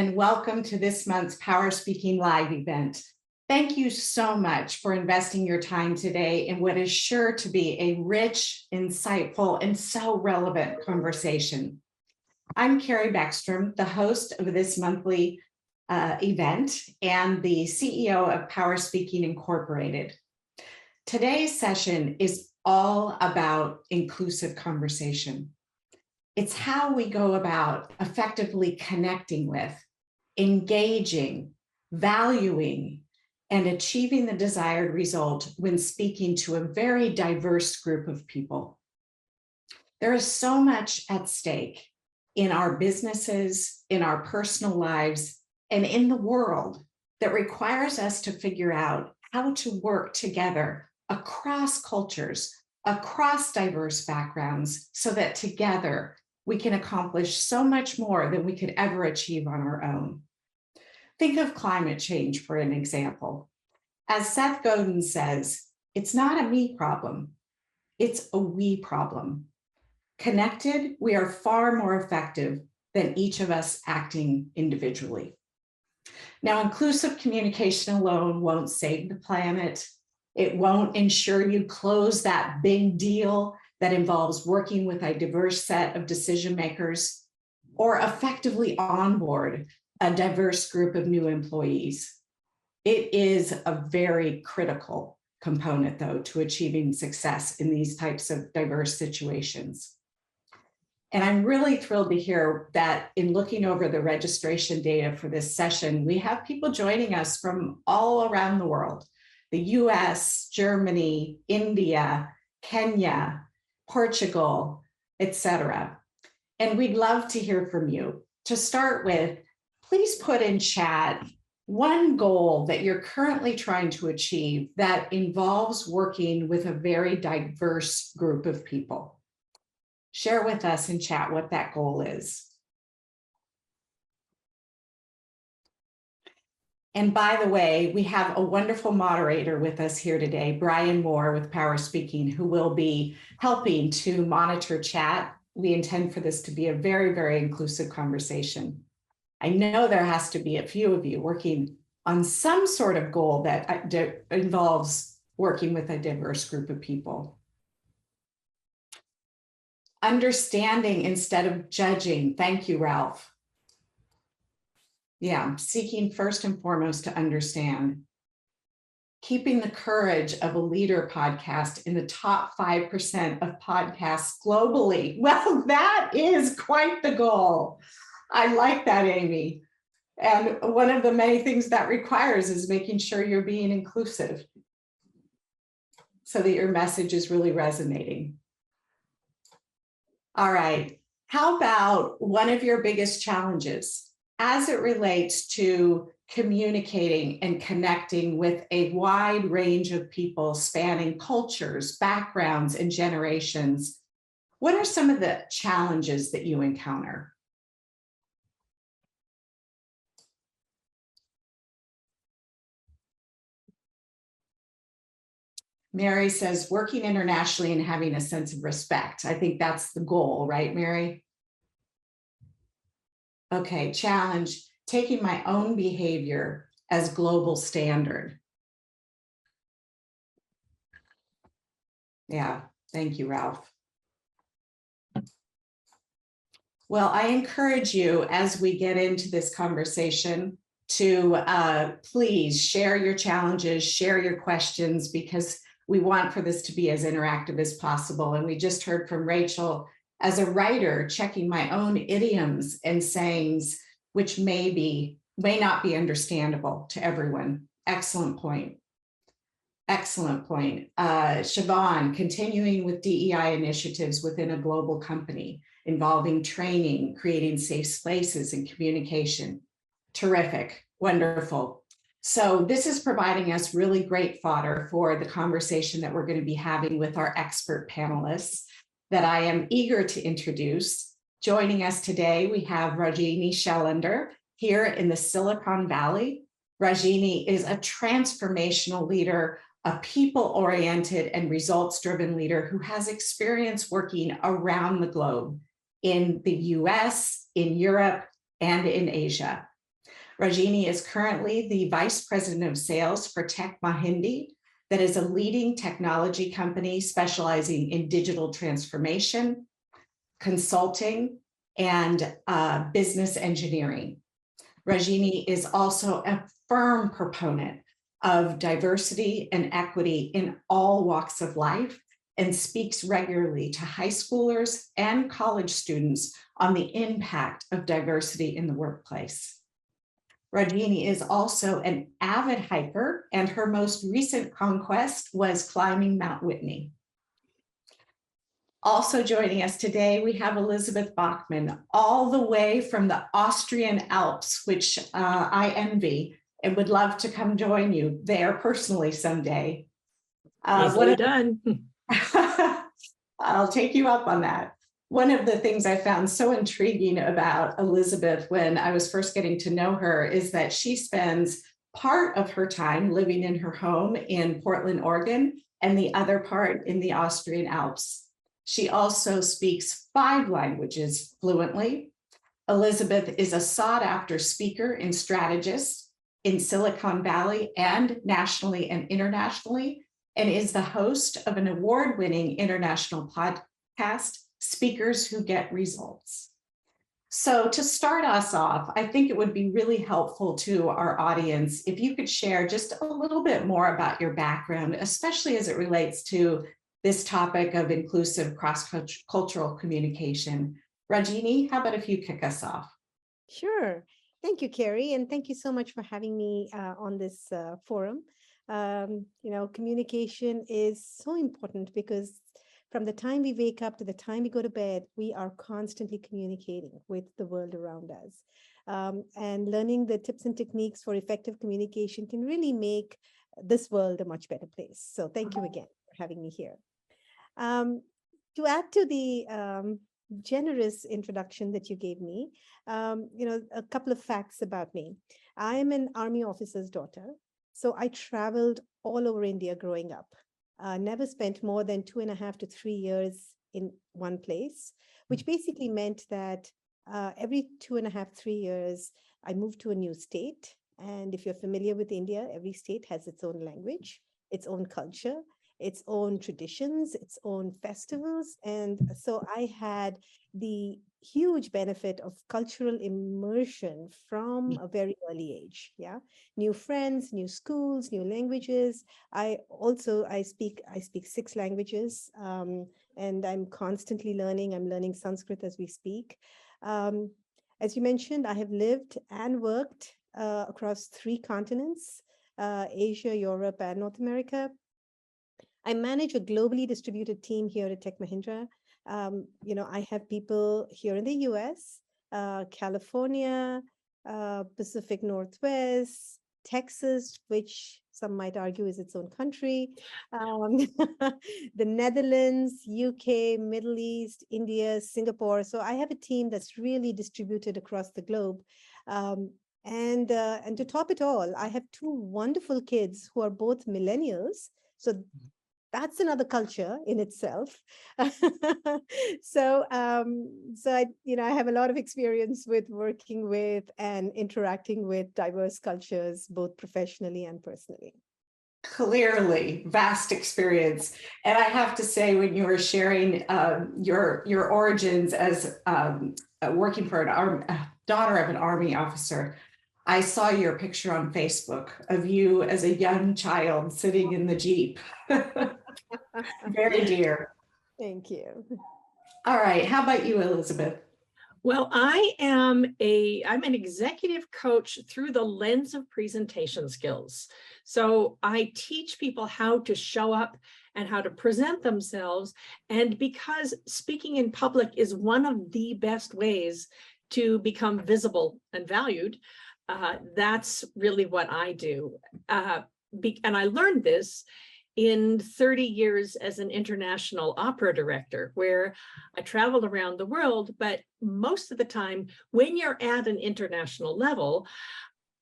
and welcome to this month's Power Speaking Live event. Thank you so much for investing your time today in what is sure to be a rich, insightful, and so relevant conversation. I'm Carrie Beckstrom, the host of this monthly event and the CEO of Power Speaking Incorporated. Today's session is all about inclusive conversation. It's how we go about effectively connecting with, engaging, valuing, and achieving the desired result when speaking to a very diverse group of people. There is so much at stake in our businesses, in our personal lives, and in the world that requires us to figure out how to work together across cultures, across diverse backgrounds, so that together we can accomplish so much more than we could ever achieve on our own. Think of climate change for an example. As Seth Godin says, it's not a me problem, it's a we problem. Connected, we are far more effective than each of us acting individually. Now, inclusive communication alone won't save the planet. It won't ensure you close that big deal that involves working with a diverse set of decision makers or effectively onboard a diverse group of new employees. It is a very critical component, though, to achieving success in these types of diverse situations. And I'm really thrilled to hear that in looking over the registration data for this session, we have people joining us from all around the world: the US, Germany, India, Kenya, Portugal, etc. And we'd love to hear from you. To start with, please put in chat one goal that you're currently trying to achieve that involves working with a very diverse group of people. Share with us in chat what that goal is. And by the way, we have a wonderful moderator with us here today, Brian Moore with Power Speaking, who will be helping to monitor chat. We intend for this to be a very, very inclusive conversation. I know there has to be a few of you working on some sort of goal that involves working with a diverse group of people. Understanding instead of judging. Thank you, Ralph. Yeah, seeking first and foremost to understand. Keeping the courage of a leader podcast in the top 5% of podcasts globally. Well, that is quite the goal. I like that, Amy. And one of the many things that requires is making sure you're being inclusive so that your message is really resonating. All right, how about one of your biggest challenges as it relates to communicating and connecting with a wide range of people spanning cultures, backgrounds, and generations? What are some of the challenges that you encounter? Mary says, working internationally and having a sense of respect. I think that's the goal, right, Mary? Okay, challenge, taking my own behavior as global standard. Yeah, thank you, Ralph. Well, I encourage you as we get into this conversation to please share your challenges, share your questions, because we want for this to be as interactive as possible. And we just heard from Rachel, as a writer, checking my own idioms and sayings, which may not be understandable to everyone. Excellent point. Excellent point. Siobhan, continuing with DEI initiatives within a global company involving training, creating safe spaces and communication. Terrific, wonderful. So this is providing us really great fodder for the conversation that we're going to be having with our expert panelists that I am eager to introduce. Joining us today, we have Rajini Shellender here in the Silicon Valley. Rajini is a transformational leader, a people-oriented and results-driven leader who has experience working around the globe in the US, in Europe, and in Asia. Rajini is currently the Vice President of Sales for Tech Mahindi, that is a leading technology company specializing in digital transformation, consulting, and business engineering. Rajini is also a firm proponent of diversity and equity in all walks of life and speaks regularly to high schoolers and college students on the impact of diversity in the workplace. Rajini is also an avid hiker, and her most recent conquest was climbing Mount Whitney. Also joining us today, we have Elizabeth Bachmann, all the way from the Austrian Alps, which I envy and would love to come join you there personally someday. Easily done. I'll take you up on that. One of the things I found so intriguing about Elizabeth when I was first getting to know her is that she spends part of her time living in her home in Portland, Oregon, and the other part in the Austrian Alps. She also speaks 5 languages fluently. Elizabeth is a sought-after speaker and strategist in Silicon Valley and nationally and internationally, and is the host of an award-winning international podcast, Speakers Who Get Results. So to start us off, I think it would be really helpful to our audience if you could share just a little bit more about your background, especially as it relates to this topic of inclusive cross-cultural communication. Rajini, how about if you kick us off? Sure. Thank you, Carrie, and thank you so much for having me on this forum. Communication is so important because from the time we wake up to the time we go to bed, we are constantly communicating with the world around us. And learning the tips and techniques for effective communication can really make this world a much better place. So thank you again for having me here. To add to the generous introduction that you gave me, a couple of facts about me. I am an Army officer's daughter, so I traveled all over India growing up. Never spent more than 2.5 to 3 years in one place, which basically meant that every 2.5, 3 years, I moved to a new state. And if you're familiar with India, every state has its own language, its own culture, its own traditions, its own festivals. And so I had the huge benefit of cultural immersion from a very early age. Yeah. New friends, new schools, new languages. I speak 6 languages, and I'm constantly learning. I'm learning Sanskrit as we speak. As you mentioned, I have lived and worked across 3 continents, Asia, Europe, and North America. I manage a globally distributed team here at Tech Mahindra. I have people here in the US, California, Pacific Northwest, Texas, which some might argue is its own country, the Netherlands, UK, Middle East, India, Singapore. So I have a team that's really distributed across the globe. And to top it all, I have 2 wonderful kids who are both millennials. So that's another culture in itself. So I have a lot of experience with working with and interacting with diverse cultures, both professionally and personally. Clearly, vast experience. And I have to say, when you were sharing your origins as working for a daughter of an Army officer, I saw your picture on Facebook of you as a young child sitting in the Jeep. Very dear. Thank you. All right. How about you, Elizabeth? Well, I'm an executive coach through the lens of presentation skills. So I teach people how to show up and how to present themselves. And because speaking in public is one of the best ways to become visible and valued, that's really what I do. And I learned this in 30 years as an international opera director, where I traveled around the world. But most of the time, when you're at an international level,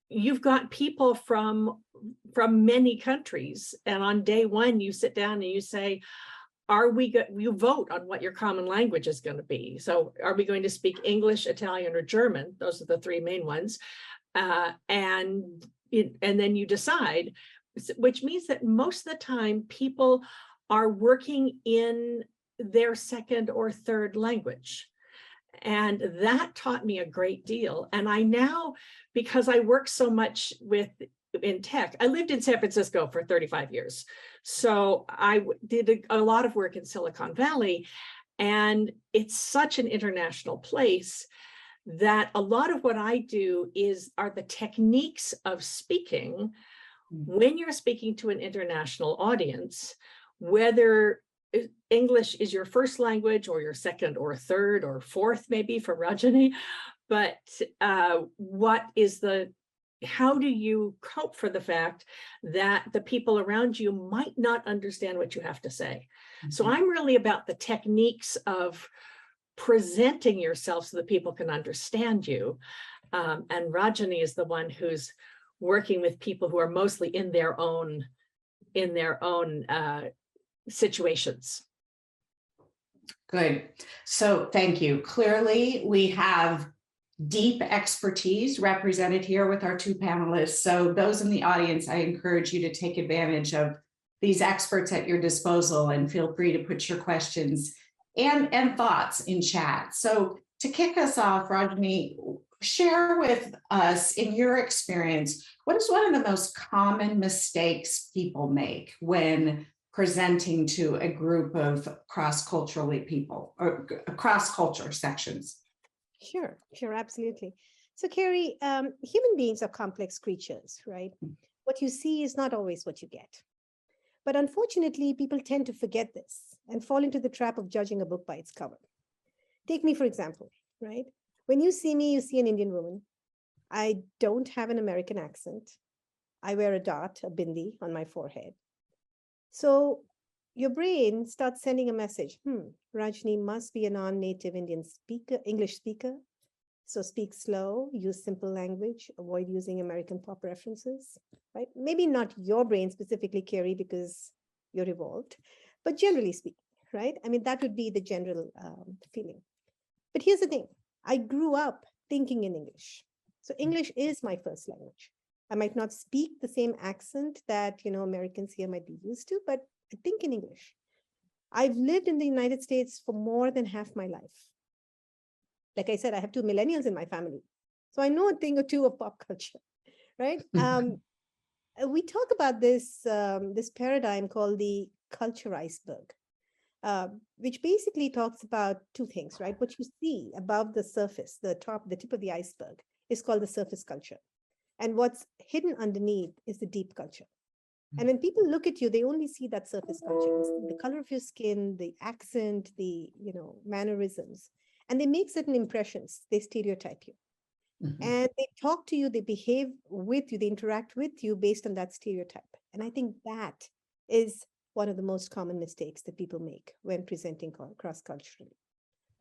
you've got people from many countries. And on day one, you sit down and you say, you vote on what your common language is going to be. So are we going to speak English, Italian, or German? Those are the 3 main ones. and then you decide, which means that most of the time people are working in their second or third language. And that taught me a great deal. And I now, because I work so much in tech, I lived in San Francisco for 35 years. So I did a lot of work in Silicon Valley, and it's such an international place that a lot of what I do are the techniques of speaking when you're speaking to an international audience, whether English is your first language or your second or third or fourth, maybe for Rajani, but how do you cope for the fact that the people around you might not understand what you have to say? Mm-hmm. So I'm really about the techniques of presenting yourself so that people can understand you. And Rajani is the one who's working with people who are mostly in their own situations. Good. So thank you. Clearly, we have deep expertise represented here with our two panelists. So those in the audience, I encourage you to take advantage of these experts at your disposal and feel free to put your questions and thoughts in chat. So to kick us off, Rajani, share with us, in your experience, what is one of the most common mistakes people make when presenting to a group of cross-culturally people or cross-culture sections? Sure, absolutely. So Carrie, human beings are complex creatures, right? What you see is not always what you get. But unfortunately, people tend to forget this and fall into the trap of judging a book by its cover. Take me, for example, right? When you see me, you see an Indian woman. I don't have an American accent. I wear a dot, a bindi on my forehead. So your brain starts sending a message. Rajani must be a non-native English speaker. So speak slow, use simple language, avoid using American pop references, right? Maybe not your brain specifically, Carrie, because you're evolved, but generally speaking, right? I mean, that would be the general feeling. But here's the thing. I grew up thinking in English. So English is my first language. I might not speak the same accent that, Americans here might be used to, but I think in English. I've lived in the United States for more than half my life. Like I said, I have 2 millennials in my family. So I know a thing or two of pop culture, right? We talk about this paradigm called the culture iceberg, which basically talks about two things, right? What you see above the surface, the tip of the iceberg, is called the surface culture. And what's hidden underneath is the deep culture. And when people look at you, they only see that surface culture, the color of your skin, the accent, the mannerisms, and they make certain impressions. They stereotype you. Mm-hmm. And they talk to you, they behave with you, they interact with you based on that stereotype. And I think that is one of the most common mistakes that people make when presenting cross-culturally,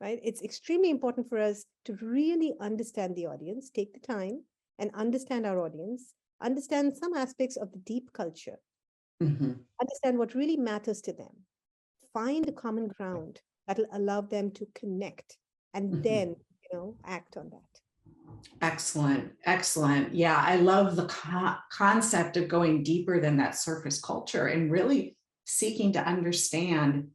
right? It's extremely important for us to really understand the audience, take the time and understand our audience, understand some aspects of the deep culture, mm-hmm. understand what really matters to them, find a common ground that will allow them to connect, and mm-hmm. then, act on that. Excellent. Yeah, I love the concept of going deeper than that surface culture and really seeking to understand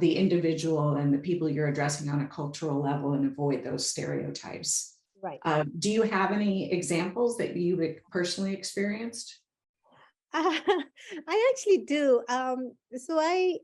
the individual and the people you're addressing on a cultural level and avoid those stereotypes. Right. Do you have any examples that you personally experienced? I actually do. So I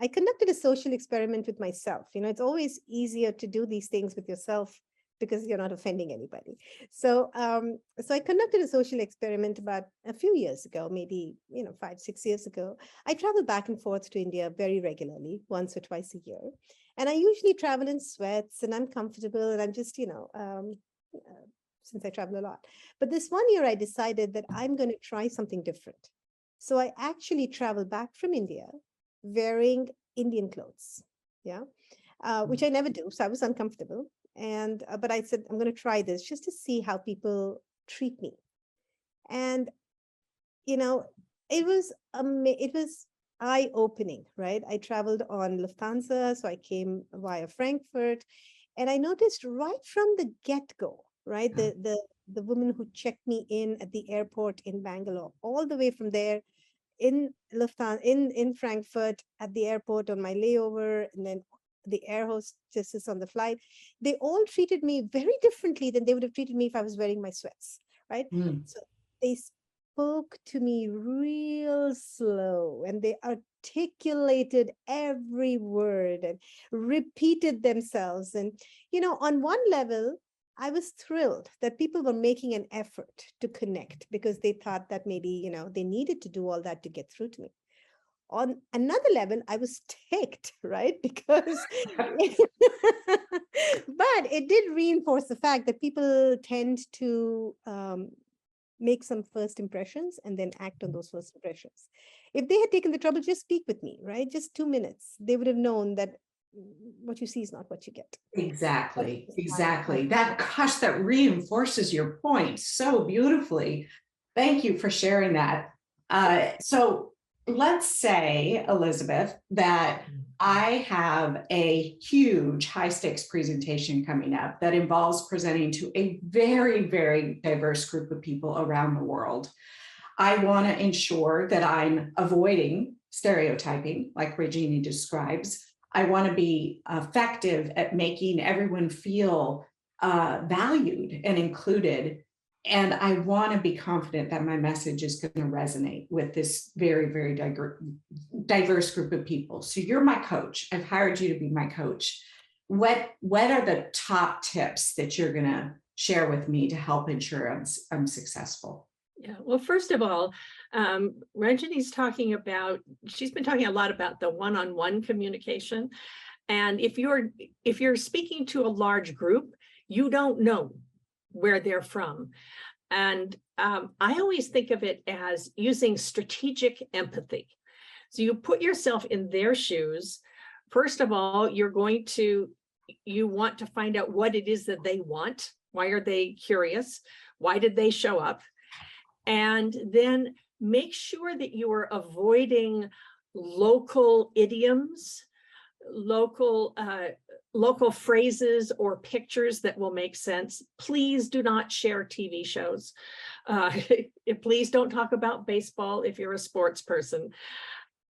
conducted a social experiment with myself. It's always easier to do these things with yourself because you're not offending anybody. So I conducted a social experiment about a few years ago, maybe 5-6 years ago. I travel back and forth to India very regularly, once or twice a year. And I usually travel in sweats and I'm comfortable and I'm just, since I travel a lot. But this one year I decided that I'm going to try something different. So I actually traveled back from India wearing Indian clothes, which I never do. So I was uncomfortable. But I said, I'm going to try this just to see how people treat me. And, it was eye-opening, right? I traveled on Lufthansa, so I came via Frankfurt, and I noticed right from the get-go, right? The woman who checked me in at the airport in Bangalore, all the way from there in Lufthansa, in Frankfurt at the airport on my layover, and then the air hostesses on the flight, they all treated me very differently than they would have treated me if I was wearing my sweats, right? Mm. So they spoke to me real slow, and they articulated every word and repeated themselves. And, on one level, I was thrilled that people were making an effort to connect because they thought that maybe, they needed to do all that to get through to me. On another level, I was ticked, right? Because, but it did reinforce the fact that people tend to make some first impressions and then act on those first impressions. If they had taken the trouble, just speak with me, right? Just 2 minutes, they would have known that what you see is not what you get. Exactly. That reinforces your point so beautifully. Thank you for sharing that. So let's say, Elizabeth, that I have a huge high stakes presentation coming up that involves presenting to a very, very diverse group of people around the world. I want to ensure that I'm avoiding stereotyping, like Regina describes. I want to be effective at making everyone feel valued and included. And I want to be confident that my message is going to resonate with this very, very diverse group of people. So you're my coach. I've hired you to be my coach. What are the top tips that you're going to share with me to help ensure I'm successful? Yeah, well, first of all, Ranjani's she's been talking a lot about the one-on-one communication. And if you're speaking to a large group, you don't know where they're from. And I always think of it as using strategic empathy. So you put yourself in their shoes. First of all, you want to find out what it is that they want. Why are they curious? Why did they show up? And then make sure that you are avoiding local idioms, local phrases or pictures that will make sense. Please do not share TV shows. Please don't talk about baseball if you're a sports person.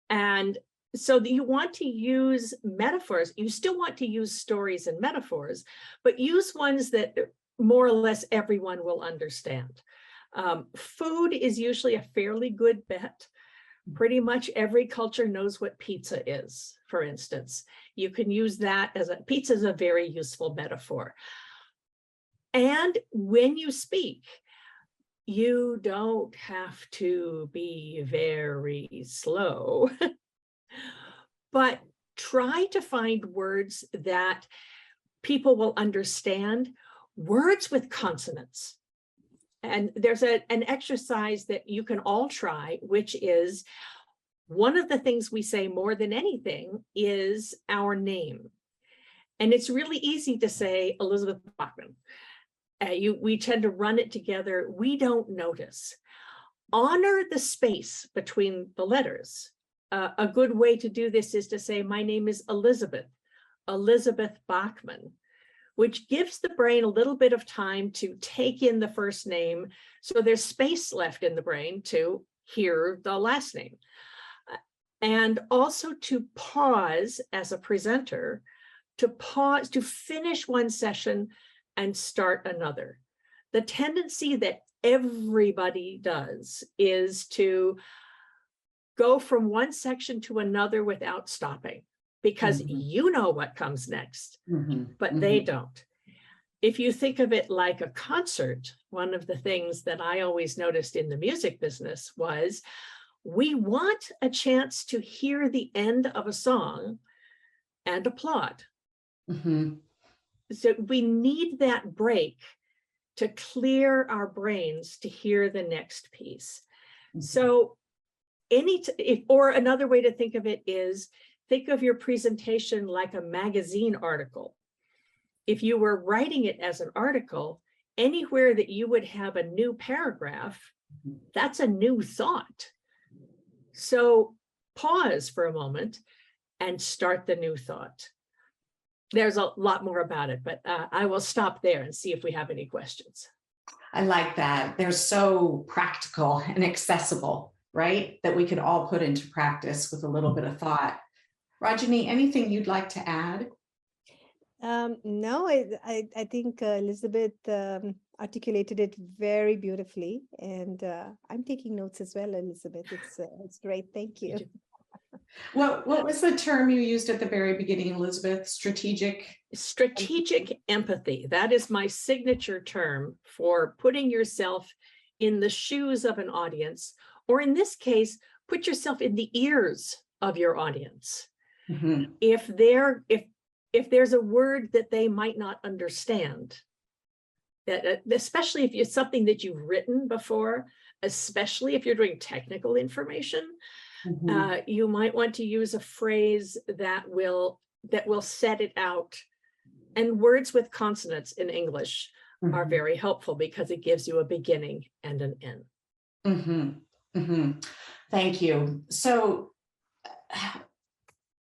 And so you want to use metaphors. You still want to use stories and metaphors, but use ones that more or less everyone will understand. Food is usually a fairly good bet. Pretty much every culture knows what pizza is, for instance. You can use that pizza is a very useful metaphor. And when you speak, you don't have to be very slow, but try to find words that people will understand, words with consonants. And there's an exercise that you can all try, which is one of the things we say more than anything is our name. And it's really easy to say Elizabeth Bachman. We tend to run it together. We don't notice. Honor the space between the letters. A good way to do this is to say, my name is Elizabeth Bachman, which gives the brain a little bit of time to take in the first name. So there's space left in the brain to hear the last name. And also to pause as a presenter, to finish one session and start another. The tendency that everybody does is to go from one section to another without stopping, because you know what comes next, but they don't. If you think of it like a concert, one of the things that I always noticed in the music business was we want a chance to hear the end of a song and applaud. So we need that break to clear our brains to hear the next piece. So or another way to think of it is, think of your presentation like a magazine article. If you were writing it as an article, anywhere that you would have a new paragraph, that's a new thought. So pause for a moment and start the new thought. there's a lot more about it, but I will stop there and see if we have any questions. I like that. They're so practical and accessible, right? That we could all put into practice with a little bit of thought. Rajani, anything you'd like to add? No, I think Elizabeth articulated it very beautifully, and I'm taking notes as well, Elizabeth. It's great. Thank you. What was the term you used at the very beginning, Elizabeth? Strategic Empathy. That is my signature term for putting yourself in the shoes of an audience, or in this case, put yourself in the ears of your audience. Mm-hmm. If there's a word that they might not understand, that especially if it's something that you've written before, especially if you're doing technical information, Mm-hmm. you might want to use a phrase that will set it out. And words with consonants in English are very helpful because it gives you a beginning and an end. Mm-hmm. Mm-hmm. Thank you. So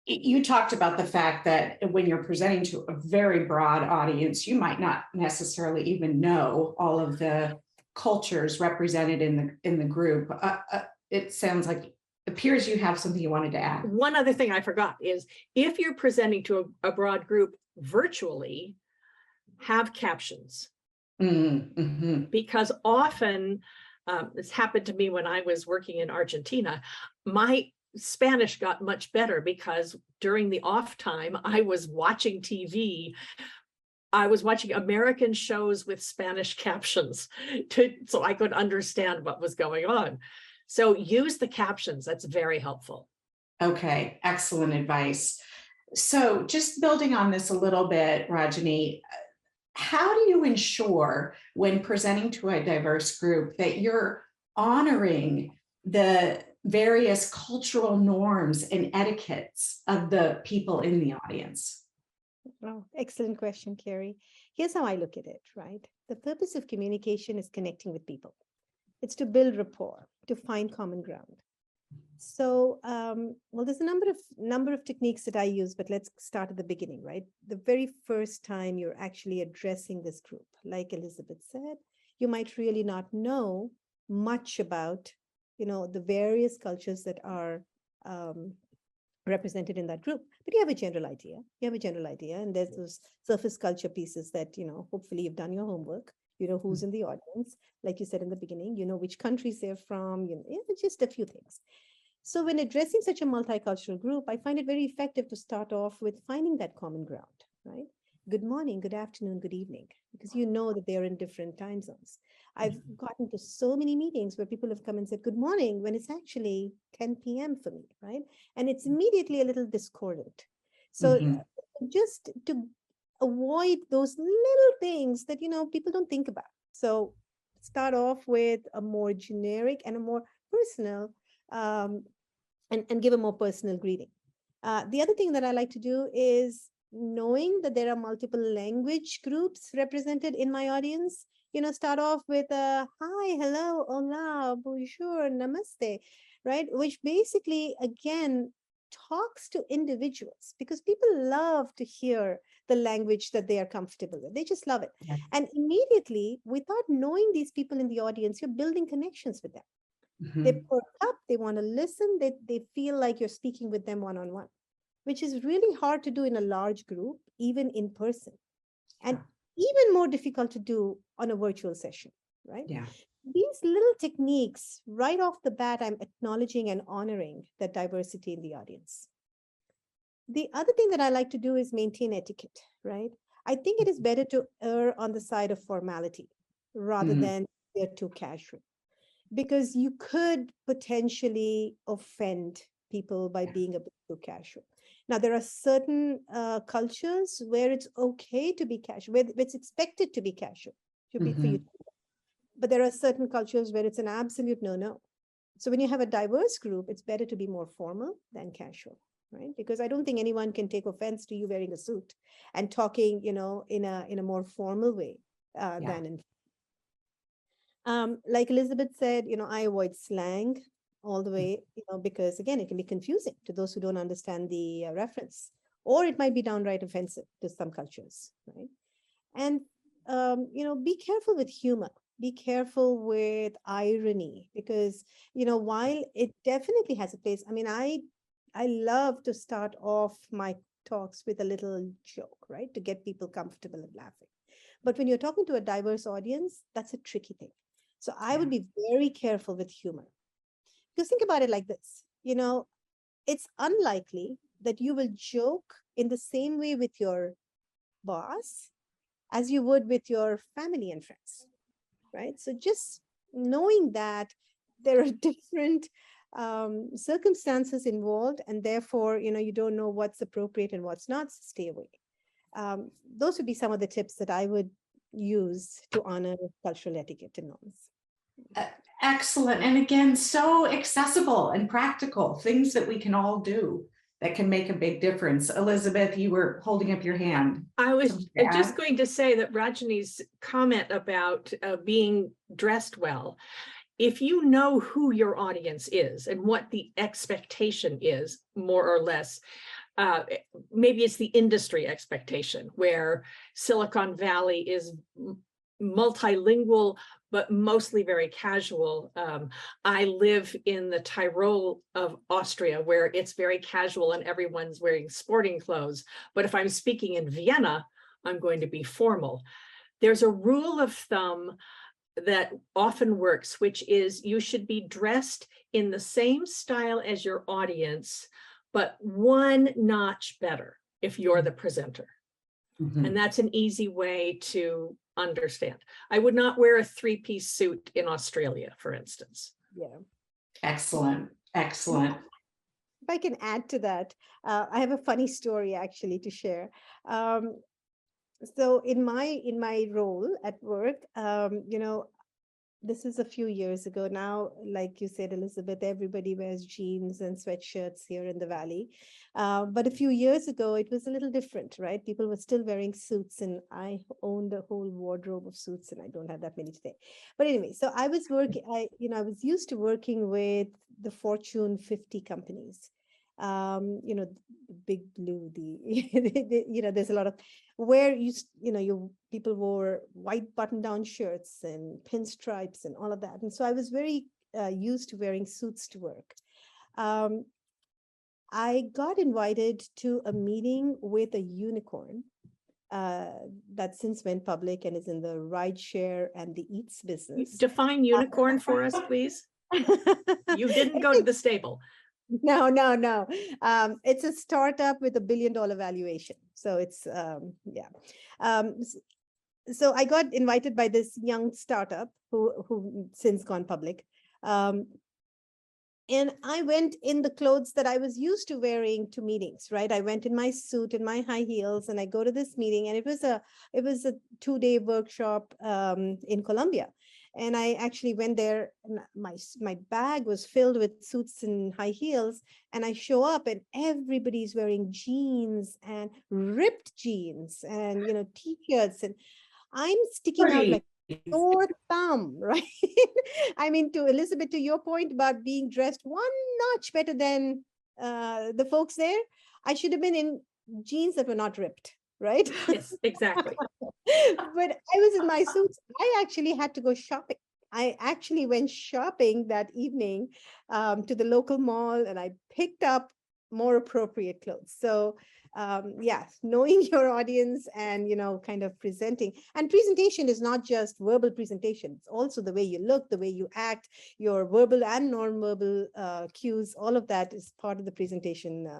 you talked about the fact that when you're presenting to a very broad audience, you might not necessarily even know all of the cultures represented in the group. It sounds like, appears you have something you wanted to add. One other thing I forgot is, if you're presenting to a broad group virtually, have captions. Mm-hmm. Because often, this happened to me when I was working in Argentina, my Spanish got much better because during the off time, I was watching TV. I was watching American shows with Spanish captions so I could understand what was going on. So use the captions. That's very helpful. Okay, excellent advice. So just building on this a little bit, Rajani, how do you ensure when presenting to a diverse group that you're honoring the various cultural norms and etiquettes of the people in the audience? Oh, excellent question, Carrie. Here's how I look at it, right? The purpose of communication is connecting with people. It's to build rapport, to find common ground. So, well, there's a number of techniques that I use, but let's start at the beginning, right? The very first time you're actually addressing this group, like Elizabeth said, you might really not know much about, the various cultures that are represented in that group, but you have a general idea. And there's those surface culture pieces that, hopefully you've done your homework. You know who's in the audience, like you said in the beginning, you know which countries they're from, just a few things. So when addressing such a multicultural group, I find it very effective to start off with finding that common ground, right? Good morning, good afternoon, good evening, because you know that they're in different time zones. I've gotten to so many meetings where people have come and said, good morning, when it's actually 10 p.m. for me, right? And it's immediately a little discordant. So just to avoid those little things that, people don't think about. So start off with a more generic and a more personal, and give a more personal greeting. The other thing that I like to do is, knowing that there are multiple language groups represented in my audience, start off with a hi, hello, hola, bonjour, namaste, right? Which basically, again, talks to individuals, because people love to hear the language that they are comfortable with. They just love it. Yeah. And immediately, without knowing these people in the audience, you're building connections with them. They perk up, they want to listen, they feel like you're speaking with them one-on-one, which is really hard to do in a large group, even in person, and even more difficult to do on a virtual session, right? Yeah. These little techniques, right off the bat, I'm acknowledging and honoring the diversity in the audience. The other thing that I like to do is maintain etiquette, right? I think it is better to err on the side of formality rather than they're too casual, because you could potentially offend people by being a bit too casual. Now, there are certain cultures where it's okay to be casual, where it's expected to be casual, for you. But there are certain cultures where it's an absolute no-no. So when you have a diverse group, it's better to be more formal than casual, right? Because I don't think anyone can take offense to you wearing a suit and talking, in a more formal way than in. Like Elizabeth said, I avoid slang all the way, because again, it can be confusing to those who don't understand the reference, or it might be downright offensive to some cultures, right? And, be careful with humor, be careful with irony, because, while it definitely has a place, I mean, I love to start off my talks with a little joke, right? To get people comfortable and laughing. But when you're talking to a diverse audience, that's a tricky thing. So I would be very careful with humor. Because think about it like this, it's unlikely that you will joke in the same way with your boss as you would with your family and friends, right? So just knowing that there are different circumstances involved, and therefore, you don't know what's appropriate and what's not, so stay away. Those would be some of the tips that I would use to honor cultural etiquette and norms. Excellent. And again, so accessible and practical, things that we can all do that can make a big difference. Elizabeth, you were holding up your hand. I was just going to say that Rajani's comment about being dressed well, if you know who your audience is and what the expectation is, more or less, maybe it's the industry expectation where Silicon Valley is multilingual, but mostly very casual. I live in the Tyrol of Austria, where it's very casual and everyone's wearing sporting clothes. But if I'm speaking in Vienna, I'm going to be formal. There's a rule of thumb that often works, which is you should be dressed in the same style as your audience, but one notch better if you're the presenter. Mm-hmm. And that's an easy way to understand. I would not wear a three-piece suit in Australia, for instance. Yeah. Excellent. Excellent. If I can add to that, I have a funny story actually to share. So in my role at work, this is a few years ago now. Like you said, Elizabeth, everybody wears jeans and sweatshirts here in the Valley. But a few years ago, it was a little different, right? People were still wearing suits, and I owned a whole wardrobe of suits, and I don't have that many today. But anyway, so I was working, I was used to working with the Fortune 50 companies. Big blue, there's a lot of where people wore white button-down shirts and pinstripes and all of that. And so I was very used to wearing suits to work. I got invited to a meeting with a unicorn that since went public and is in the rideshare and the eats business. Define unicorn for us, please. You didn't go to the stable. No. It's a startup with $1 billion valuation. So it's, so I got invited by this young startup who since gone public. And I went in the clothes that I was used to wearing to meetings, right? I went in my suit and my high heels, and I go to this meeting, and it was a 2-day workshop in Colombia. And I actually went there, and my bag was filled with suits and high heels, and I show up and everybody's wearing jeans and ripped jeans and, t-shirts, and I'm sticking out like your thumb, right? I mean, to Elizabeth, to your point about being dressed one notch better than the folks there, I should have been in jeans that were not ripped, right? Yes, exactly. But I was in my suits. I actually had to go shopping. I actually went shopping that evening to the local mall, and I picked up more appropriate clothes. So knowing your audience and, kind of presenting. And presentation is not just verbal presentation. It's also the way you look, the way you act, your verbal and non-verbal cues. All of that is part of the presentation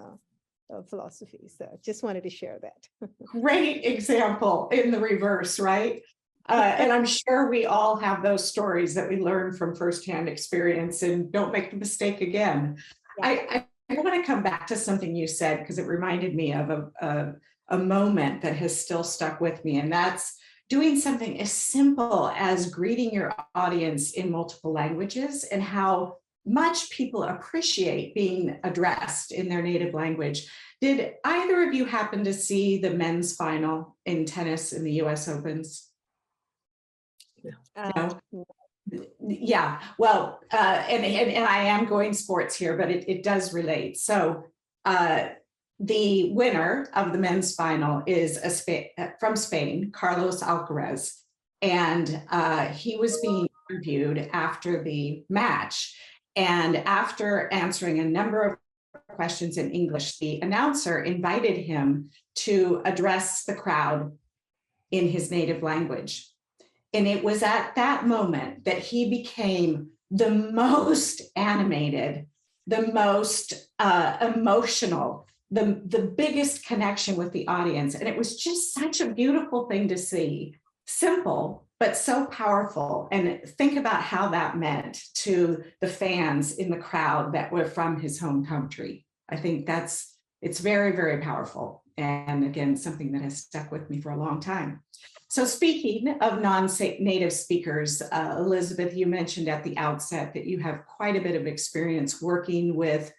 philosophy. So just wanted to share that. Great example in the reverse, right? And I'm sure we all have those stories that we learn from firsthand experience and don't make the mistake again. Yeah. I want to come back to something you said, because it reminded me of a moment that has still stuck with me, and that's doing something as simple as greeting your audience in multiple languages, and how much people appreciate being addressed in their native language. Did either of you happen to see the men's final in tennis in the US Opens? No? Yeah, well, and I am going sports here, but it does relate. So the winner of the men's final is from Spain, Carlos Alcaraz. And he was being interviewed after the match. And after answering a number of questions in English, the announcer invited him to address the crowd in his native language. And it was at that moment that he became the most animated, the most emotional, the biggest connection with the audience. And it was just such a beautiful thing to see. Simple, but so powerful. And think about how that meant to the fans in the crowd that were from his home country. I think it's very, very powerful. And again, something that has stuck with me for a long time. So speaking of non-native speakers, Elizabeth, you mentioned at the outset that you have quite a bit of experience working with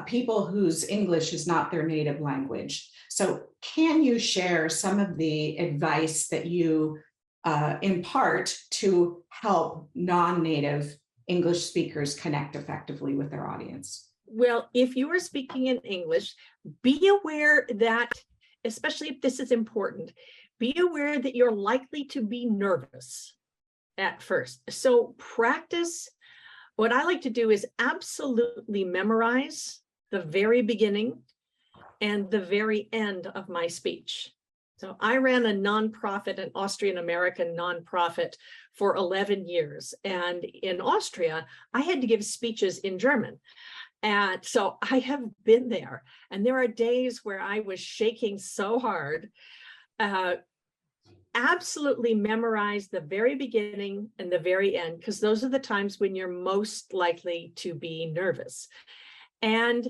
people whose English is not their native language. So can you share some of the advice that you impart to help non-native English speakers connect effectively with their audience? Well, if you are speaking in English, be aware that, especially if this is important, be aware that you're likely to be nervous at first. So practice. What I like to do is absolutely memorize the very beginning and the very end of my speech. So I ran a nonprofit, an Austrian-American nonprofit for 11 years. And in Austria, I had to give speeches in German. And so I have been there. And there are days where I was shaking so hard. Absolutely memorize the very beginning and the very end, because those are the times when you're most likely to be nervous. And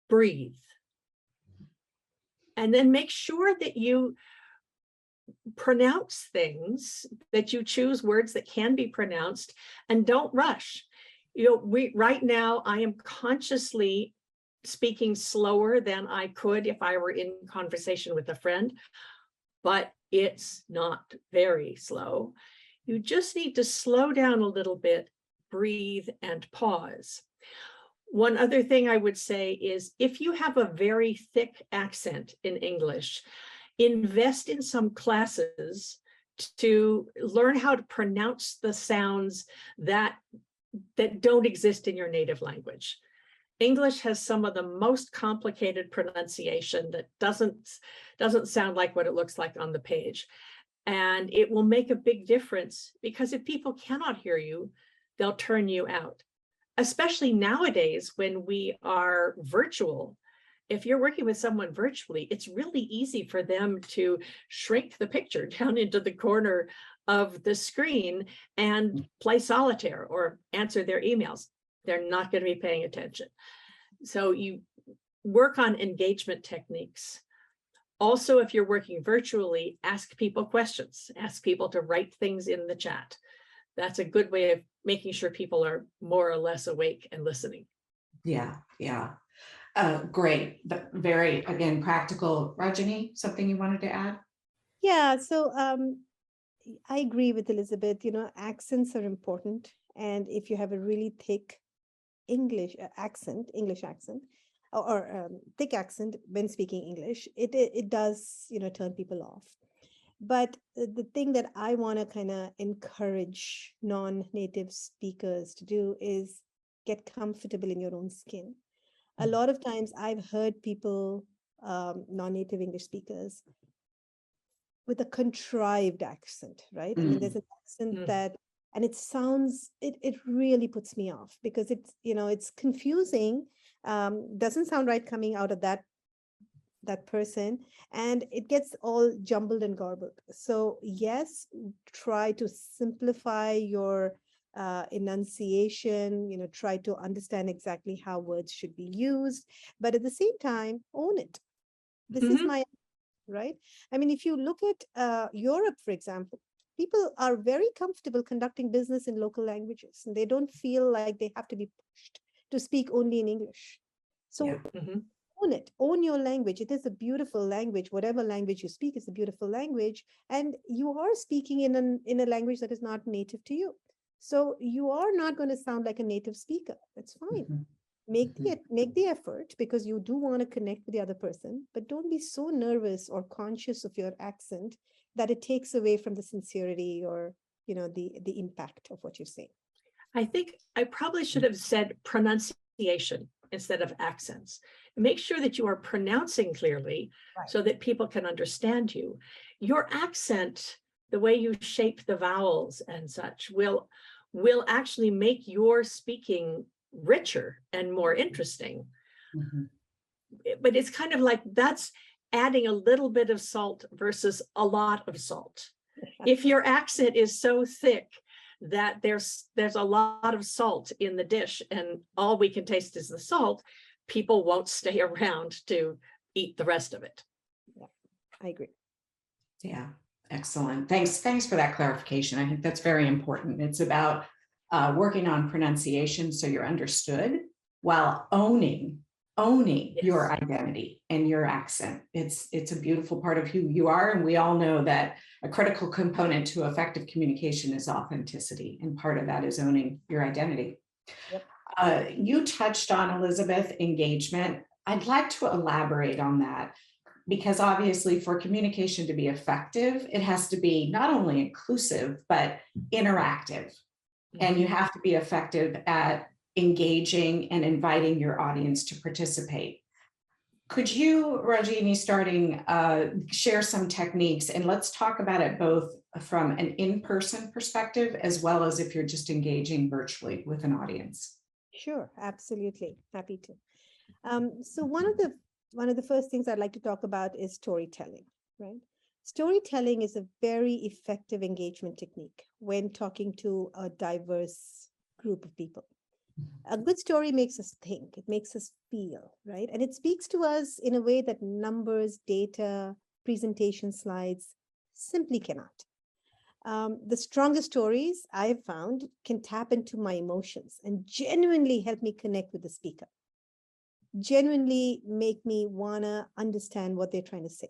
breathe. And then make sure that you pronounce things, that you choose words that can be pronounced, and don't rush. Right now I am consciously speaking slower than I could if I were in conversation with a friend, but it's not very slow. You just need to slow down a little bit, breathe, and pause. One other thing I would say is, if you have a very thick accent in English, invest in some classes to learn how to pronounce the sounds that don't exist in your native language. English has some of the most complicated pronunciation that doesn't sound like what it looks like on the page. And it will make a big difference, because if people cannot hear you, they'll turn you out. Especially nowadays when we are virtual. If you're working with someone virtually, it's really easy for them to shrink the picture down into the corner of the screen and play solitaire or answer their emails. They're not going to be paying attention. So you work on engagement techniques. Also, if you're working virtually, ask people questions, ask people to write things in the chat. That's a good way of making sure people are more or less awake and listening. Yeah. Great, but very, again, practical. Rajani, something you wanted to add? Yeah, so I agree with Elizabeth. Accents are important. And if you have a really thick English accent, or thick accent when speaking English, it does, turn people off. But the thing that I want to kind of encourage non-native speakers to do is get comfortable in your own skin. A lot of times I've heard people, non-native English speakers, with a contrived accent, right? I mean, there's an accent that, and it really puts me off, because it's confusing, doesn't sound right coming out of that person, and it gets all jumbled and garbled. So yes, try to simplify your enunciation, try to understand exactly how words should be used, but at the same time, own it. This is my, right? I mean, if you look at Europe, for example, people are very comfortable conducting business in local languages, and they don't feel like they have to be pushed to speak only in English. So own it, own your language. It is a beautiful language. Whatever language you speak is a beautiful language, and you are speaking in a language that is not native to you. So you are not going to sound like a native speaker. That's fine. make the effort, because you do want to connect with the other person, but don't be so nervous or conscious of your accent that it takes away from the sincerity or, the impact of what you're saying. I think I probably should have said pronunciation instead of accents. Make sure that you are pronouncing clearly so that people can understand you. Your accent, the way you shape the vowels and such, will actually make your speaking richer and more interesting. But it's kind of like that's adding a little bit of salt versus a lot of salt. If your accent is so thick that there's a lot of salt in the dish and all we can taste is the salt, people won't stay around to eat the rest of it. Yeah, I agree. Yeah, excellent. Thanks for that clarification. I think that's very important. It's about working on pronunciation so you're understood while owning Yes. your identity and your accent. It's a beautiful part of who you are. And we all know that a critical component to effective communication is authenticity. And part of that is owning your identity. Yep. You touched on, Elizabeth, engagement. I'd like to elaborate on that, because obviously for communication to be effective, it has to be not only inclusive, but interactive. And you have to be effective at engaging and inviting your audience to participate. Could you, Rajini, share some techniques, and let's talk about it both from an in-person perspective as well as if you're just engaging virtually with an audience. Sure, absolutely. Happy to. So one of the first things I'd like to talk about is storytelling, right? Storytelling is a very effective engagement technique when talking to a diverse group of people. A good story makes us think, it makes us feel, right? And it speaks to us in a way that numbers, data, presentation slides simply cannot. The strongest stories I've found can tap into my emotions and genuinely help me connect with the speaker, genuinely make me want to understand what they're trying to say.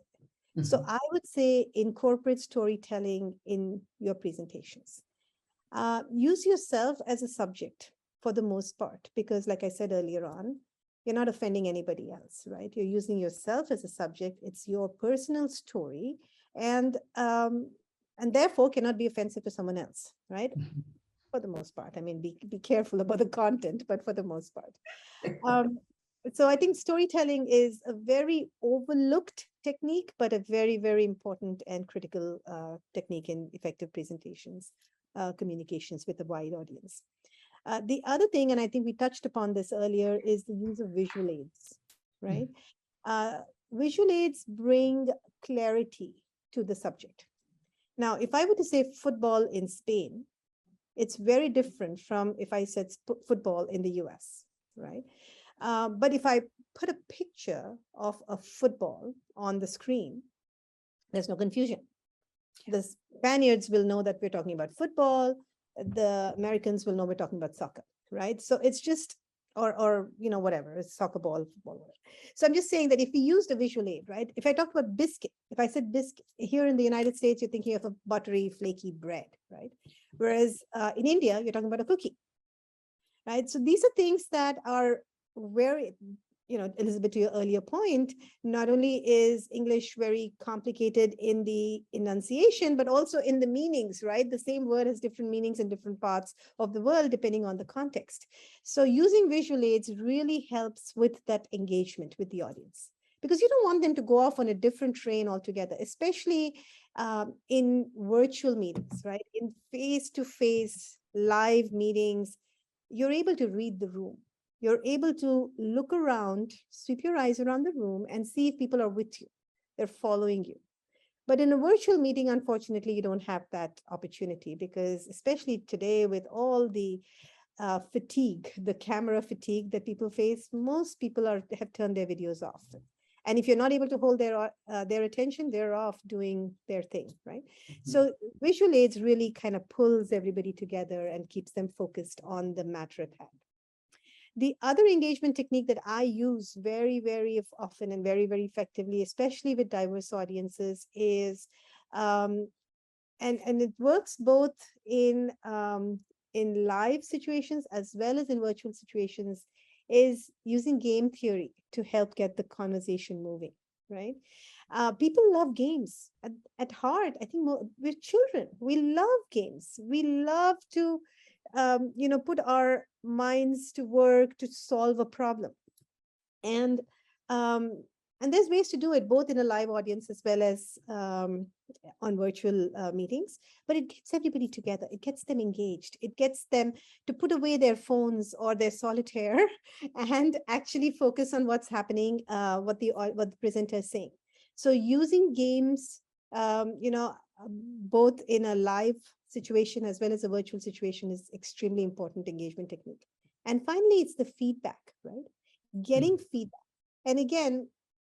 So I would say incorporate storytelling in your presentations. Use yourself as a subject for the most part, because like I said earlier on, you're not offending anybody else, right? You're using yourself as a subject. It's your personal story, and therefore cannot be offensive to someone else, right? For the most part. I mean, be careful about the content, but for the most part. So I think storytelling is a very overlooked technique, but a very, very important and critical technique in effective presentations, communications with a wide audience. The other thing, and I think we touched upon this earlier, is the use of visual aids, right? Visual aids bring clarity to the subject. Now, if I were to say football in Spain, it's very different from if I said football in the US, right? But if I put a picture of a football on the screen, there's no confusion. The Spaniards will know that we're talking about football. The Americans will know we're talking about soccer, right? So it's just, or whatever, it's soccer ball, football, whatever. So I'm just saying that if we used a visual aid, right? If I talk about biscuit, if I said biscuit, here in the United States, you're thinking of a buttery, flaky bread, right? Whereas in India, you're talking about a cookie, right? So these are things that are very, Elizabeth, to your earlier point, not only is English very complicated in the enunciation, but also in the meanings, right? The same word has different meanings in different parts of the world, depending on the context. So using visual aids really helps with that engagement with the audience, because you don't want them to go off on a different train altogether, especially in virtual meetings, right? In face-to-face live meetings, you're able to read the room. You're able to look around, sweep your eyes around the room and see if people are with you. They're following you. But in a virtual meeting, unfortunately, you don't have that opportunity, because especially today with all the fatigue, the camera fatigue that people face, most people have turned their videos off. And if you're not able to hold their attention, they're off doing their thing, right? So visual aids really kind of pulls everybody together and keeps them focused on the matter at hand. The other engagement technique that I use very, very often and very, very effectively, especially with diverse audiences, is, and it works both in live situations as well as in virtual situations, is using game theory to help get the conversation moving, right? People love games. At heart, I think we're children. We love games. We love to, put our minds to work to solve a problem. And um, and there's ways to do it both in a live audience as well as on virtual meetings, but it gets everybody together. It gets them engaged. It gets them to put away their phones or their solitaire and actually focus on what's happening, what the presenter is saying. So using games, both in a live situation as well as a virtual situation is extremely important engagement technique. And finally, it's the feedback, right? Getting feedback. And again,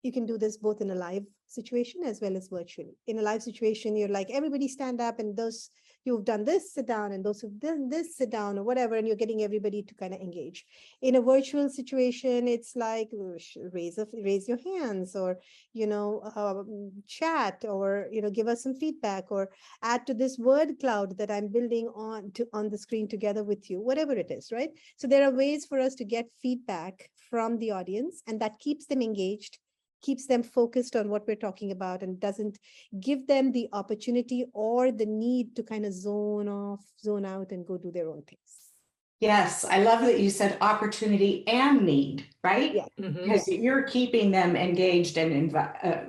you can do this both in a live situation as well as virtually. In a live situation, you're like, everybody stand up, and those who've done this, sit down, and those who've done this, sit down, or whatever, and you're getting everybody to kind of engage. In a virtual situation, it's like, raise your hands, or, chat, or, give us some feedback, or add to this word cloud that I'm building on the screen together with you, whatever it is, right? So there are ways for us to get feedback from the audience, and that keeps them engaged, keeps them focused on what we're talking about, and doesn't give them the opportunity or the need to kind of zone off, zone out, and go do their own things. Yes, I love that you said opportunity and need, right? Yeah. Because you're keeping them engaged and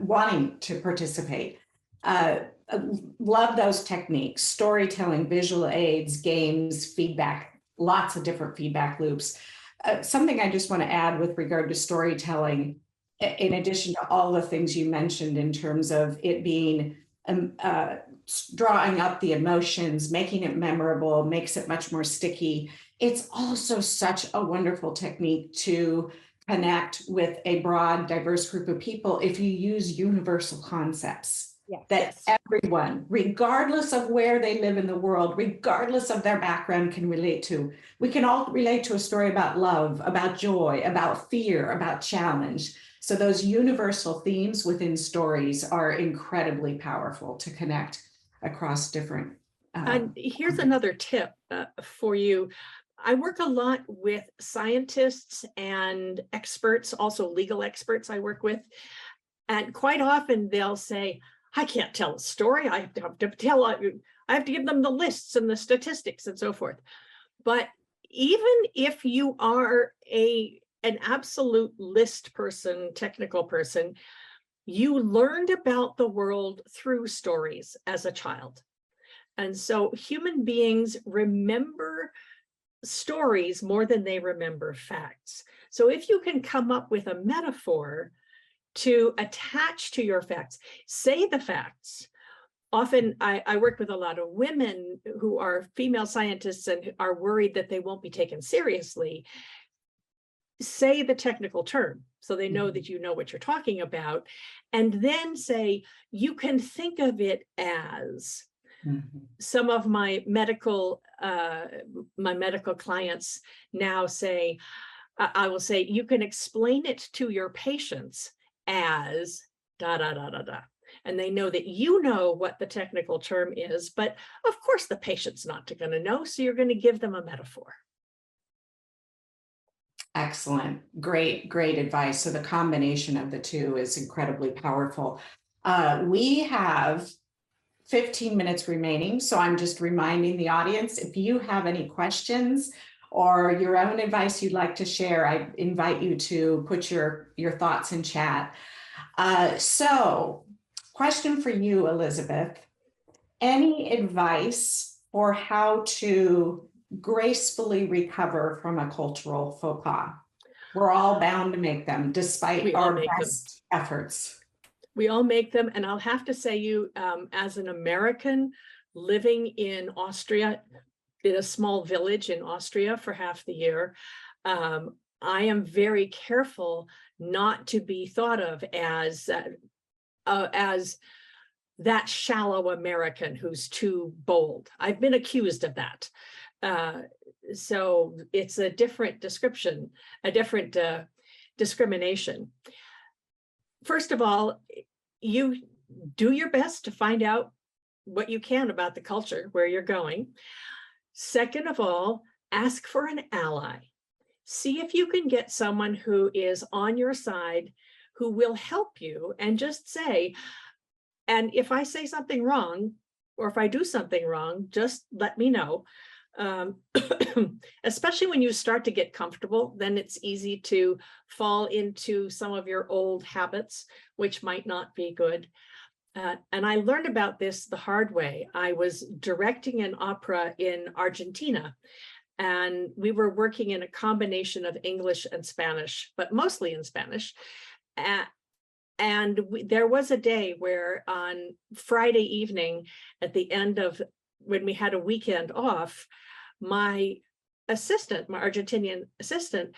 wanting to participate. Love those techniques: storytelling, visual aids, games, feedback, lots of different feedback loops. Something I just want to add with regard to storytelling, in addition to all the things you mentioned in terms of it being drawing up the emotions, making it memorable, makes it much more sticky. It's also such a wonderful technique to connect with a broad, diverse group of people if you use universal concepts. That everyone, regardless of where they live in the world, regardless of their background, can relate to. We can all relate to a story about love, about joy, about fear, about challenge. So those universal themes within stories are incredibly powerful to connect across different. And here's another tip for you. I work a lot with scientists and experts, also legal experts I work with. And quite often they'll say, I can't tell a story. I have to give them the lists and the statistics and so forth. But even if you are an absolute list person, technical person, you learned about the world through stories as a child. And so human beings remember stories more than they remember facts. So if you can come up with a metaphor to attach to your facts, say the facts. Often I work with a lot of women who are female scientists and are worried that they won't be taken seriously. Say the technical term so they know that you know what you're talking about, and then say, you can think of it as some of my medical clients now say, I will say, you can explain it to your patients as da da da da da, and they know that you know what the technical term is, but of course the patient's not going to know, so you're going to give them a metaphor. Excellent. Great advice. So the combination of the two is incredibly powerful. We have 15 minutes remaining, so I'm just reminding the audience, if you have any questions or your own advice you'd like to share, I invite you to put your thoughts in chat. So, question for you, Elizabeth. Any advice for how to gracefully recover from a cultural faux pas? We're all bound to make them, despite our best efforts. We all make them, and I'll have to say, as an American living in Austria, in a small village in Austria for half the year, I am very careful not to be thought of as that shallow American who's too bold. I've been accused of that. So it's a different description, a different discrimination. First of all, you do your best to find out what you can about the culture where you're going. Second of all, ask for an ally. see if you can get someone who is on your side, who will help you, and just say, and if I say something wrong, or if I do something wrong, just let me know. Especially when you start to get comfortable, then it's easy to fall into some of your old habits, which might not be good. And I learned about this the hard way. I was directing an opera in Argentina, and we were working in a combination of English and Spanish, but mostly in Spanish. And there was a day where on Friday evening, at the end of when we had a weekend off, my assistant, my Argentinian assistant,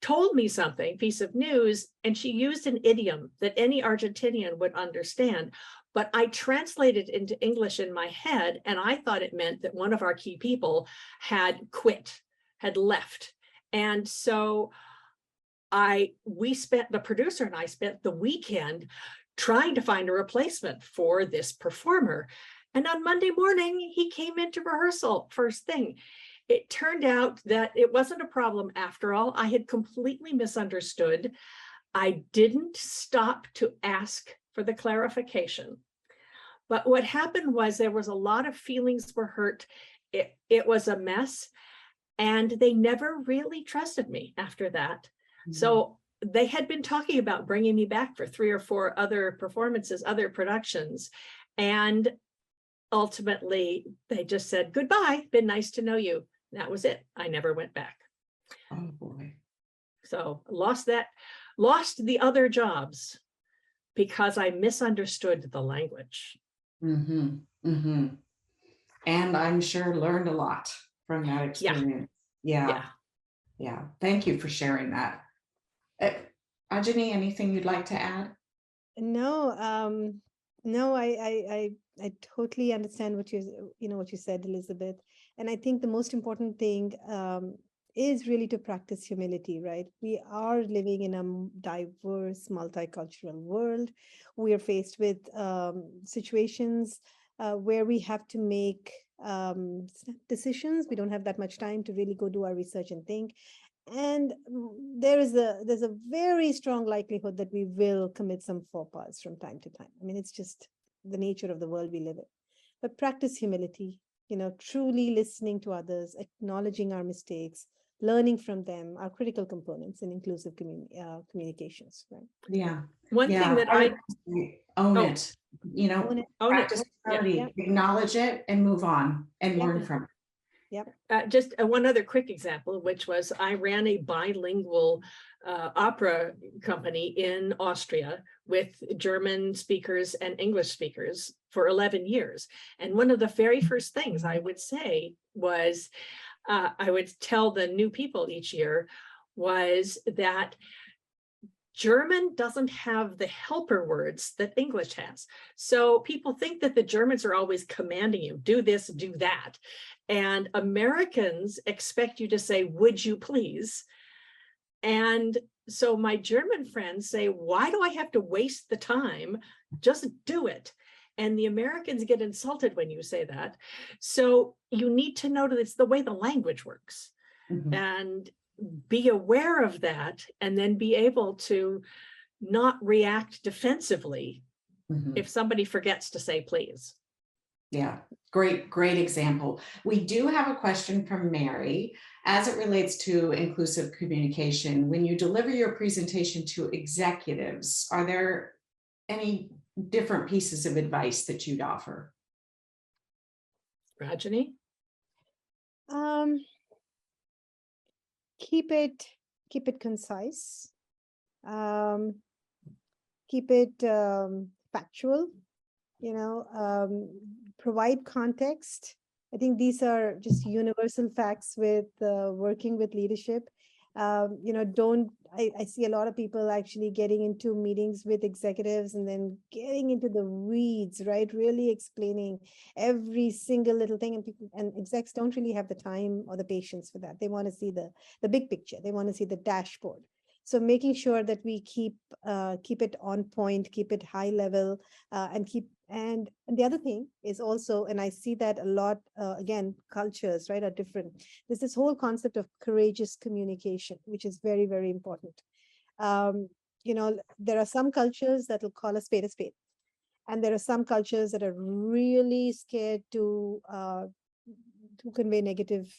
told me something, piece of news, and she used an idiom that any Argentinian would understand. But I translated into English in my head, and I thought it meant that one of our key people had quit, had left. And so the producer and I spent the weekend trying to find a replacement for this performer. And on Monday morning, he came into rehearsal first thing. It turned out that it wasn't a problem after all. I had completely misunderstood. I didn't stop to ask for the clarification. But what happened was there was a lot of feelings were hurt. It was a mess. And they never really trusted me after that. Mm-hmm. So they had been talking about bringing me back for 3 or 4 other performances, other productions. And ultimately, they just said, goodbye, been nice to know you. That was it. I never went back. Oh boy. So lost the other jobs because I misunderstood the language. Mm-hmm. Mm-hmm. And I'm sure learned a lot from that experience. Yeah. Thank you for sharing that. Ajani, anything you'd like to add? No, no, I totally understand what what you said, Elizabeth. And I think the most important thing is really to practice humility, right? We are living in a diverse, multicultural world. We are faced with situations where we have to make decisions. We don't have that much time to really go do our research and think. And there's a very strong likelihood that we will commit some faux pas from time to time. I mean, it's just the nature of the world we live in. But practice humility, truly listening to others, acknowledging our mistakes, learning from them are critical components in inclusive communications, right? Yeah. One thing that I own it, practice humility, acknowledge it and move on and learn from it. Yep. Just one other quick example, which was I ran a bilingual opera company in Austria with German speakers and English speakers for 11 years. And one of the very first things I would say was, I would tell the new people each year was that German doesn't have the helper words that English has. So people think that the Germans are always commanding you, do this, do that. And Americans expect you to say, would you please? And so my German friends say, why do I have to waste the time? Just do it. And the Americans get insulted when you say that. So you need to know that it's the way the language works. Mm-hmm. And be aware of that, and then be able to not react defensively if somebody forgets to say please. Yeah, great example. We do have a question from Mary as it relates to inclusive communication. When you deliver your presentation to executives, are there any different pieces of advice that you'd offer? Rajani? Keep it concise. Keep it factual. Provide context. I think these are just universal facts with working with leadership. I see a lot of people actually getting into meetings with executives and then getting into the weeds, right? Really explaining every single little thing, and execs don't really have the time or the patience for that. They want to see the big picture. They want to see the dashboard. So making sure that we keep it on point, keep it high level, and the other thing is also, and I see that a lot, again, cultures, right, are different. There's this whole concept of courageous communication, which is very, very important. There are some cultures that will call a spade, and there are some cultures that are really scared to convey negative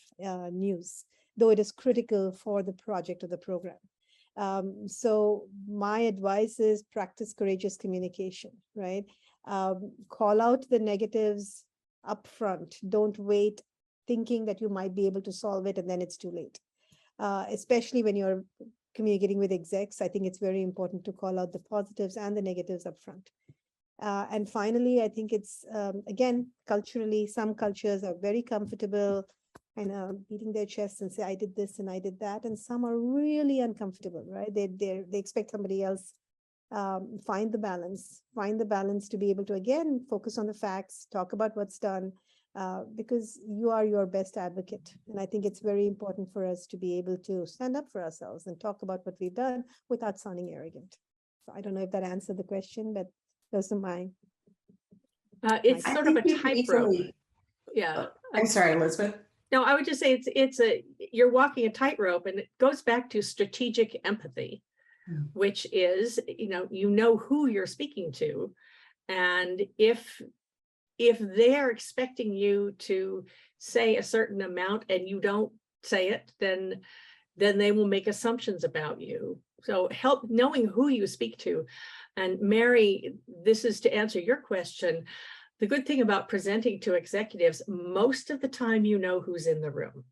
news, though it is critical for the project or the program. So my advice is practice courageous communication, right? Call out the negatives upfront. Don't wait thinking that you might be able to solve it and then it's too late. Especially when you're communicating with execs, I think it's very important to call out the positives and the negatives upfront. And finally, I think it's, again, culturally, some cultures are very comfortable and beating their chests and say, I did this and I did that. And some are really uncomfortable, right? They expect somebody else. Find the balance to be able to, again, focus on the facts, talk about what's done, because you are your best advocate. And I think it's very important for us to be able to stand up for ourselves and talk about what we've done without sounding arrogant. So I don't know if that answered the question, but those are mine. It's sort of a tightrope. Yeah. I'm sorry, Elizabeth. No, I would just say you're walking a tightrope, and it goes back to strategic empathy, which is, you know who you're speaking to. And if they're expecting you to say a certain amount and you don't say it, then they will make assumptions about you. So knowing who you speak to. And Mary, this is to answer your question. The good thing about presenting to executives, most of the time you know who's in the room.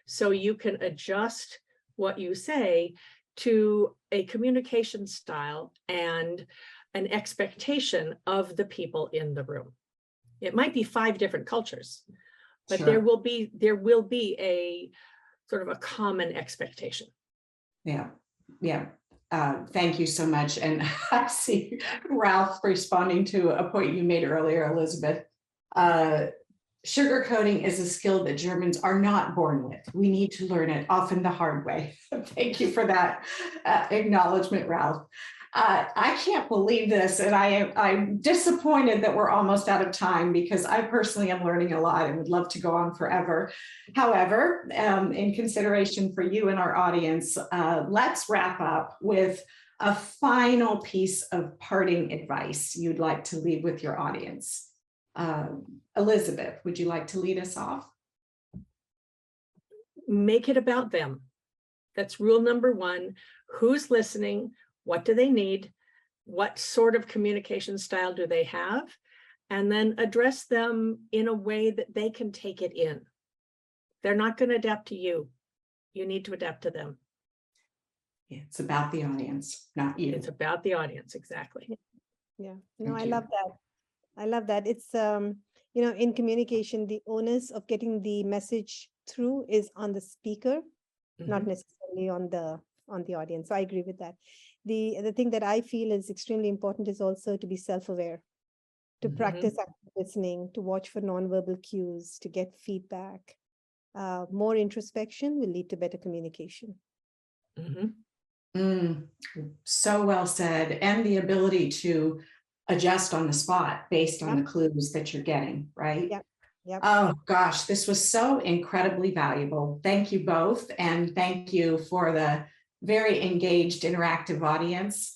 So you can adjust what you say to a communication style and an expectation of the people in the room. It might be 5 different cultures, but Sure. there will be a sort of a common expectation. Yeah. Thank you so much. And I see Ralph responding to a point you made earlier, Elizabeth. Sugarcoating is a skill that Germans are not born with. We need to learn it, often the hard way. Thank you for that acknowledgement, Ralph. I can't believe this, and I'm disappointed that we're almost out of time, because I personally am learning a lot and would love to go on forever. However, in consideration for you and our audience, let's wrap up with a final piece of parting advice you'd like to leave with your audience. Elizabeth, would you like to lead us off? Make it about them. That's rule number 1. Who's listening? What do they need? What sort of communication style do they have? And then address them in a way that they can take it in. They're not going to adapt to you. You need to adapt to them. It's about the audience, not you. It's about the audience, exactly. Yeah, no, I love that. I love that. It's, in communication, the onus of getting the message through is on the speaker, not necessarily on the audience. So I agree with that. The thing that I feel is extremely important is also to be self-aware, to practice active listening, to watch for nonverbal cues, to get feedback. More introspection will lead to better communication. So well said. And the ability to adjust on the spot based on the clues that you're getting, right? Yep. Oh gosh, this was so incredibly valuable. Thank you both. And thank you for the very engaged, interactive audience.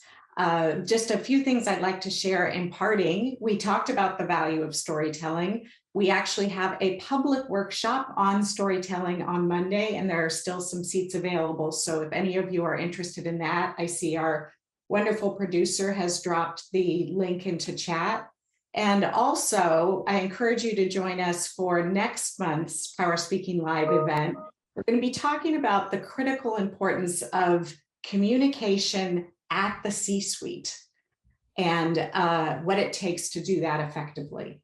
Just a few things I'd like to share in parting. We talked about the value of storytelling. We actually have a public workshop on storytelling on Monday, and there are still some seats available. So if any of you are interested in that, I see our wonderful producer has dropped the link into chat. And also, I encourage you to join us for next month's Power Speaking Live event. We're going to be talking about the critical importance of communication at the C-suite and what it takes to do that effectively.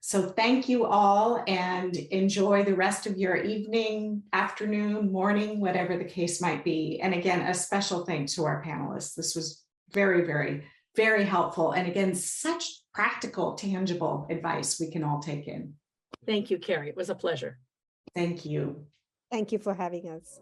So thank you all, and enjoy the rest of your evening, afternoon, morning, whatever the case might be. And again, a special thanks to our panelists. This was very, very, very helpful. And again, such practical, tangible advice we can all take in. Thank you, Carrie. It was a pleasure. Thank you. Thank you for having us.